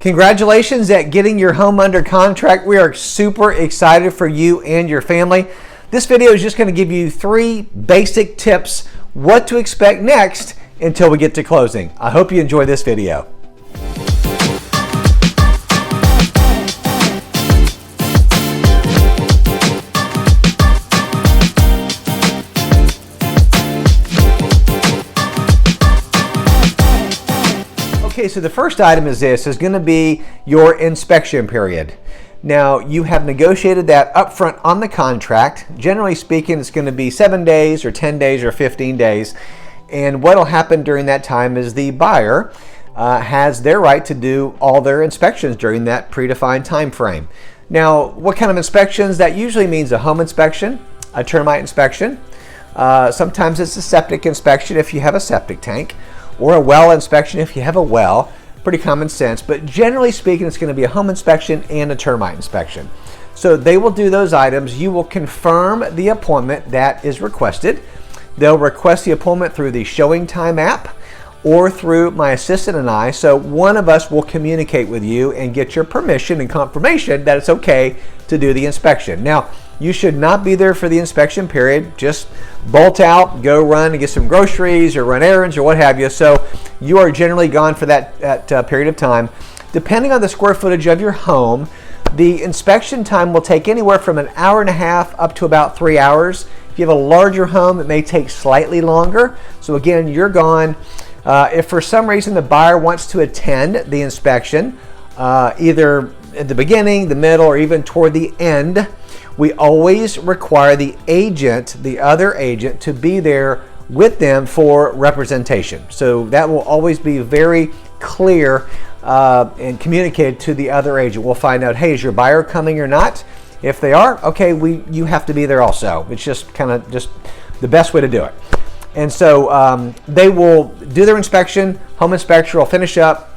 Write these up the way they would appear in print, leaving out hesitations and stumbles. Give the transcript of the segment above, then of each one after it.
Congratulations at getting your home under contract. We are super excited for you and your family. This video is just going to give you 3 basic tips what to expect next until we get to closing. I hope you enjoy this video. Okay, so the first item is going to be your inspection period. Now, you have negotiated that upfront on the contract. Generally speaking, it's going to be 7 days or 10 days or 15 days. And what will happen during that time is the buyer has their right to do all their inspections during that predefined time frame. Now, what kind of inspections? That usually means a home inspection, a termite inspection. Sometimes it's a septic inspection if you have a septic tank, or a well inspection if you have a well. Pretty common sense, but generally speaking, it's going to be a home inspection and a termite inspection. So they will do those items. You will confirm the appointment that is requested. They'll request the appointment through the Showing Time app or through my assistant and I. So one of us will communicate with you and get your permission and confirmation that it's okay to do the inspection. Now, you should not be there for the inspection period. Just bolt out, go run and get some groceries or run errands or what have you. So you are generally gone for that period of time. Depending on the square footage of your home, the inspection time will take anywhere from an hour and a half up to about 3 hours. If you have a larger home, it may take slightly longer. So again, you're gone. If for some reason the buyer wants to attend the inspection, either at the beginning, the middle, or even toward the end, we always require the agent, the other agent, to be there with them for representation. So that will always be very clear and communicated to the other agent. We'll find out, hey, is your buyer coming or not? If they are, okay, you have to be there also. It's just kind of just the best way to do it. And so they will do their inspection. Home inspector will finish up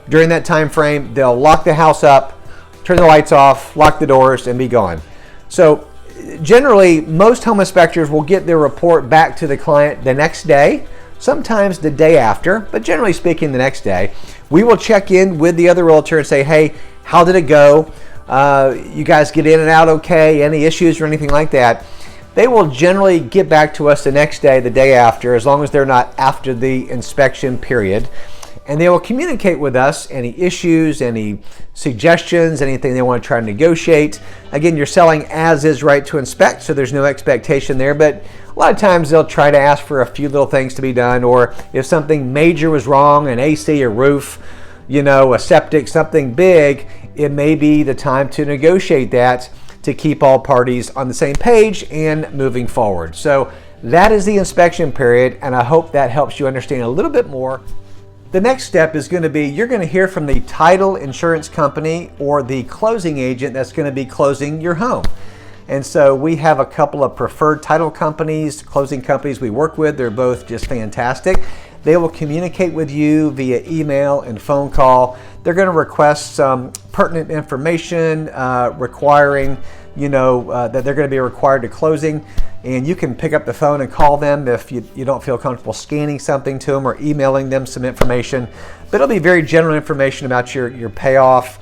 during that time frame. They'll lock the house up, turn the lights off, lock the doors, and be gone. So generally, most home inspectors will get their report back to the client the next day, sometimes the day after, but generally speaking, the next day. We will check in with the other realtor and say, hey, how did it go? You guys get in and out okay? Any issues or anything like that? They will generally get back to us the next day, the day after, as long as they're not after the inspection period. And they will communicate with us any issues, any suggestions, anything they want to try to negotiate. Again, you're selling as is right to inspect, so there's no expectation there. But a lot of times they'll try to ask for a few little things to be done, or if something major was wrong, an AC, a roof, a septic, something big, it may be the time to negotiate that to keep all parties on the same page and moving forward. So that is the inspection period, and I hope that helps you understand a little bit more. The next step is going to be, you're going to hear from the title insurance company or the closing agent that's going to be closing your home. And so we have a couple of preferred title companies, closing companies we work with. They're both just fantastic. They will communicate with you via email and phone call. They're going to request some pertinent information requiring, that they're going to be required to closing. And you can pick up the phone and call them if you don't feel comfortable scanning something to them or emailing them some information. But it'll be very general information about your payoff,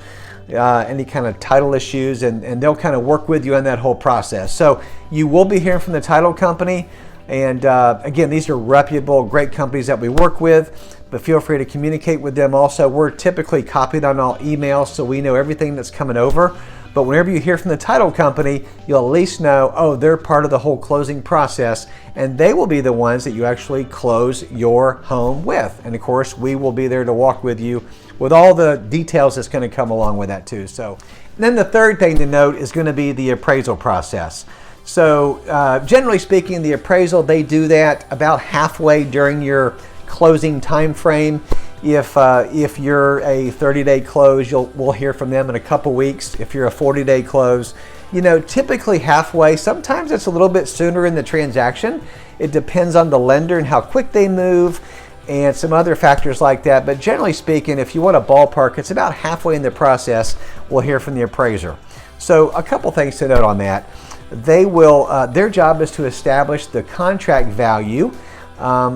any kind of title issues, and they'll kind of work with you in that whole process. So you will be hearing from the title company. And again, these are reputable, great companies that we work with, but feel free to communicate with them also. We're typically copied on all emails, so we know everything that's coming over. But whenever you hear from the title company, you'll at least know, oh, they're part of the whole closing process, and they will be the ones that you actually close your home with. And of course, we will be there to walk with you with all the details that's going to come along with that too. So, and then the third thing to note is going to be the appraisal process. So generally speaking, the appraisal, they do that about halfway during your closing time frame. If you're a 30-day close, we'll hear from them in a couple weeks. If you're a 40-day close, typically halfway. Sometimes it's a little bit sooner in the transaction. It depends on the lender and how quick they move and some other factors like that. But generally speaking, if you want a ballpark, it's about halfway in the process, we'll hear from the appraiser. So a couple things to note on that. They will, their job is to establish the contract value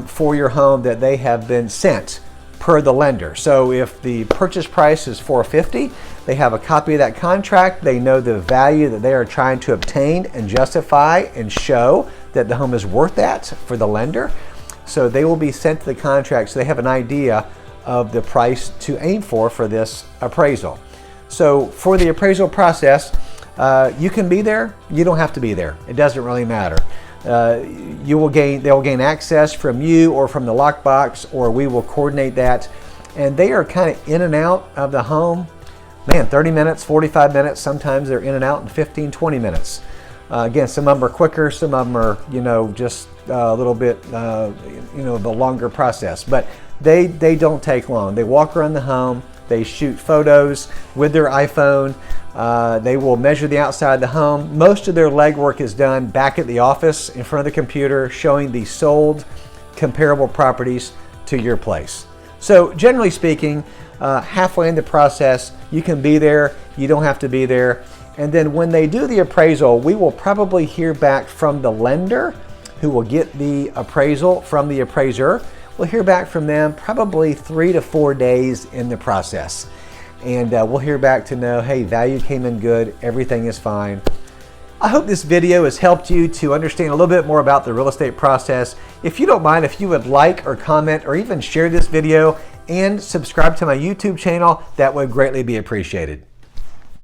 for your home that they have been sent per the lender. So if the purchase price is $450,000, they have a copy of that contract. They know the value that they are trying to obtain and justify and show that the home is worth that for the lender. So they will be sent to the contract so they have an idea of the price to aim for this appraisal. So for the appraisal process, you can be there, you don't have to be there. It doesn't really matter. They'll gain access from you or from the lockbox, or we will coordinate that. And they are kind of in and out of the home, 30 minutes, 45 minutes. Sometimes they're in and out in 15, 20 minutes. Again, some of them are quicker, some of them are, just a little bit, the longer process. But they don't take long. They walk around the home, they shoot photos with their iPhone. They will measure the outside of the home. Most of their legwork is done back at the office in front of the computer, showing the sold comparable properties to your place. So generally speaking, halfway in the process, you can be there, you don't have to be there. And then when they do the appraisal, we will probably hear back from the lender who will get the appraisal from the appraiser. We'll hear back from them probably 3 to 4 days in the process. And we'll hear back to know, hey, value came in good, everything is fine. I hope this video has helped you to understand a little bit more about the real estate process. If you don't mind, if you would like or comment or even share this video and subscribe to my YouTube channel, that would greatly be appreciated.